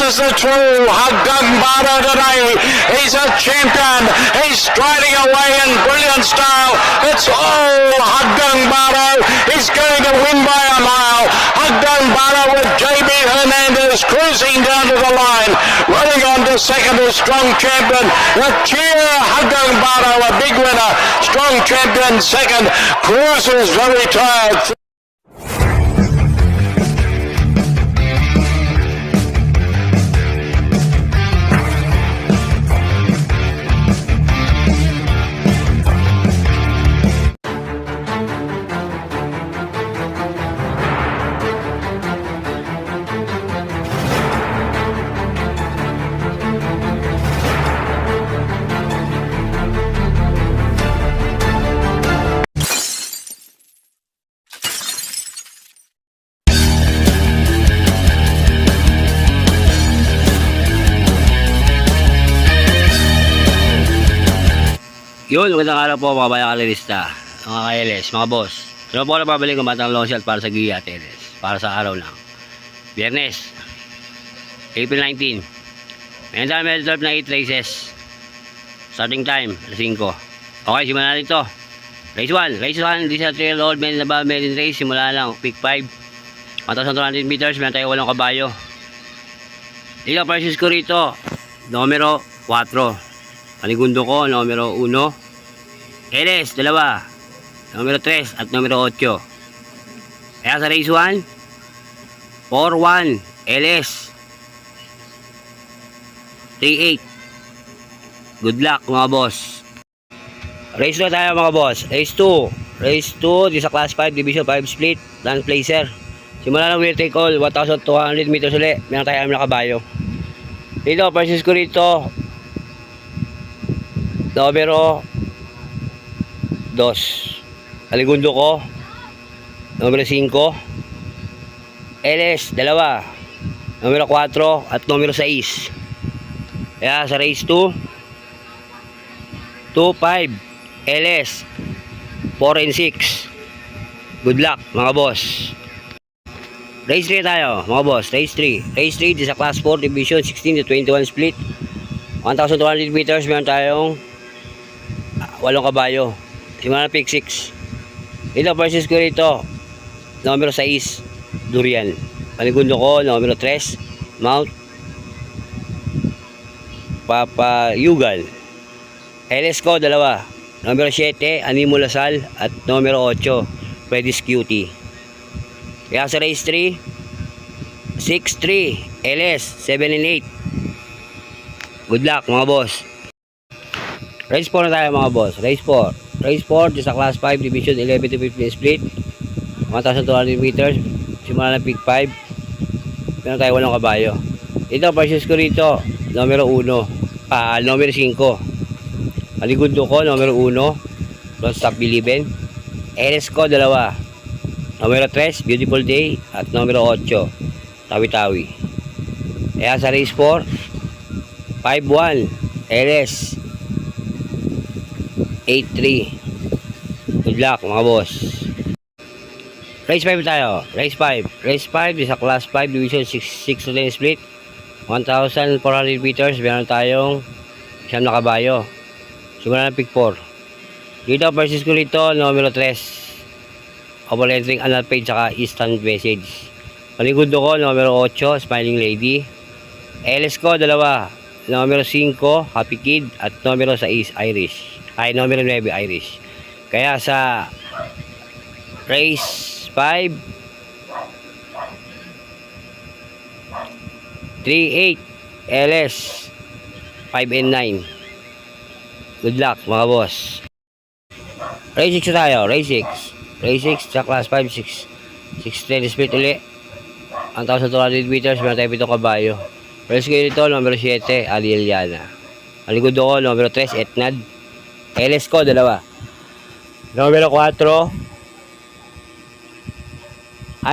is the true Haggang Baro today. He's a champion. He's striding away in brilliant style. It's all Haggang Baro. He's going to win by a mile. Haggang Baro with JB Hernandez cruising down to the line. Running on to second is Strong Champion. The cheer Haggang Baro, a big winner. Strong Champion second. Cruises very tired. Yun, magandang araw po mga bayang kalilista, mga ka-LS, mga boss. Ano po na pabalik ng batang long shot para sa Gia at LS, para sa araw lang. Biyernes, April 19. Ngayon tayo may 12 na 8 races. Starting time, alas 5. Okay, simulan natin ito. Race 1, this is a 3-year-old male na ba maiden race. Simula lang, pick 5. 1,200 meters, meron tayo 8 kabayo. Ikaw, prices ko rito, numero 4. Panigundo ko, numero 1. LS, 2. Numero 3 at numero 8. Kaya sa race 1, 4-1, LS. 3-8. Good luck mga boss. Race 2 tayo mga boss. Race 2. Di sa class 5, division 5 split, land placer. Simula ng wheel take all, 1,200 meters ulit. Meron tayo na kabayo. Dito, prices ko rito, numero 2. Aligundo ko, numero 5. LS, 2. Numero 4 at numero 6. Kaya sa race 2, 2-5. LS, 4 and 6. Good luck mga boss. Race 3 tayo mga boss. Race 3 di sa class 4 division 16 to 21 split, 1,200 meters. Meron tayong 8 kabayo. Simula na pick 6. Ito, prices ko rito, numero 6, Durian. Panigundo ko, numero 3, Mount Papayugal. LS ko, 2. Numero 7, Animo Lasal. At numero 8, Predis Cutie. Kaya sa race 3, 6-3, LS, 7 and 8. Good luck mga boss. Race 4 na tayo mga boss. Race 4 sa class 5 division 11 to 15 split, 1,200 meters. Simula na pick 5. Meron tayo 8 kabayo. Ito, prices ko rito, numero 1, numero 5. Aligundo ko, numero 1, Don't Stop Believin'. LS ko, 2. Numero 3, Beautiful Day. At numero 8, Tawi-Tawi. Kaya sa race 4, 5-1, LS, 8-3. Good luck mga boss. Race 5 tayo. Race 5 sa class 5 division 6 lane split, 1,400 meters. Meron tayong 9 na kabayo. Simula ng pick 4. Dito, prices ko rito, numero 3, Overentering Anal Page saka Instant Message. Panigundo ko, numero 8, Smiling Lady. LS ko, 2. Numero 5, Happy Kid. At numero 6, Irish. Numero 9, Irish. Kaya sa race 5, 3-8, LS, 5 and 9. Good luck mga boss. Race 6 tayo. Race 6 sa class 5, 6 split uli, 1,200 meters. Meron tayo 7 kabayo. Race ko dito, numero 7, Alieliana. Aligundo ko, numero 3, Etnad. LS ko, 2. Numero 4,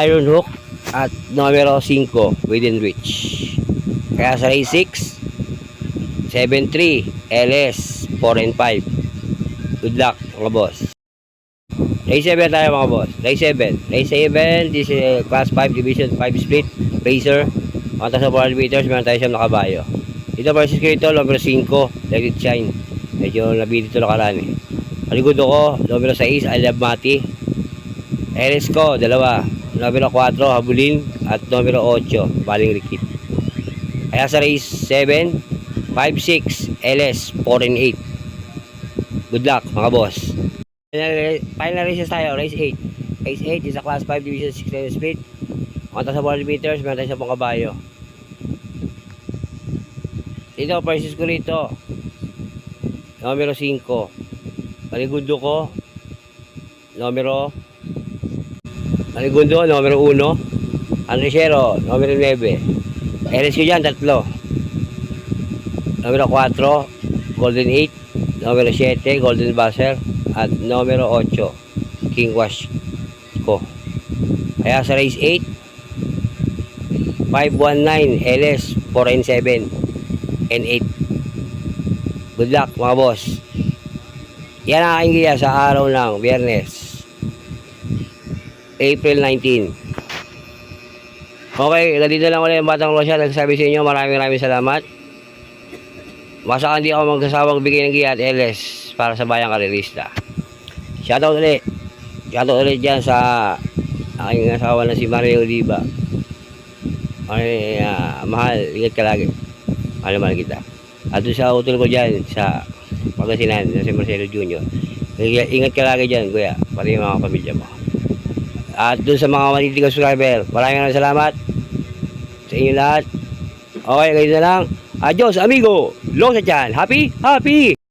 Iron Hook. At numero 5, Within Reach. Kaya sa race 6, 7-3, LS, 4 and 5. Good luck mga boss. Race 7 tayo mga boss. Race 7, this is class 5 division 5 split, Racer. Mga sa 400 meters, meron tayo siyang nakabayo. Ito versus ko ito, numero 5, Let It Shine. Medyo nabili ito nakaraan eh. Paligudo ko, numero 6, I Love Mati. LS ko, dalawa. Numero 4, Habulin. At numero 8, Baling Rikit. Kaya sa race 7, 5, 6, LS, 4 and 8. Good luck mga boss. Final races tayo, race 8. Race 8 is a class 5 division 6 lane split. Mga sa 400 meters, meron tayo sa pang kabayo. Ito, versus ko rito. Numero 5. Paligudo ko. Numero 1. Andresero, numero 9. LS ko dyan, 3. Numero 4, Golden 8. Numero 7, Golden Buzzer. At numero 8, King Wash ko. Kaya sa race 8, 519 LS 4 and 7 and 8. Good luck mga boss. Yan ang aking giya sa araw ng Biyernes, April 19. Okay, dito lang ulit ang Batang Rosya. Nagsasabi sa inyo, maraming salamat. Basta hindi ako magkasawang bigay ng giya at LS para sa bayang karerista. Shoutout ulit. Shoutout ulit dyan sa aking asawa na si Mario Oliva. Okay, mahal, ingat ka lagi. Mahal kita. At doon sa utol ko dyan sa Pangasinan, na si Marcelo Jr. Ingat ka lagi dyan, kuya. Pati yung mga pamilya mo. At doon sa mga manitigang subscriber, maraming salamat sa inyo lahat. Okay, ganyan na lang. Adios, amigo. Losa dyan. Happy? Happy!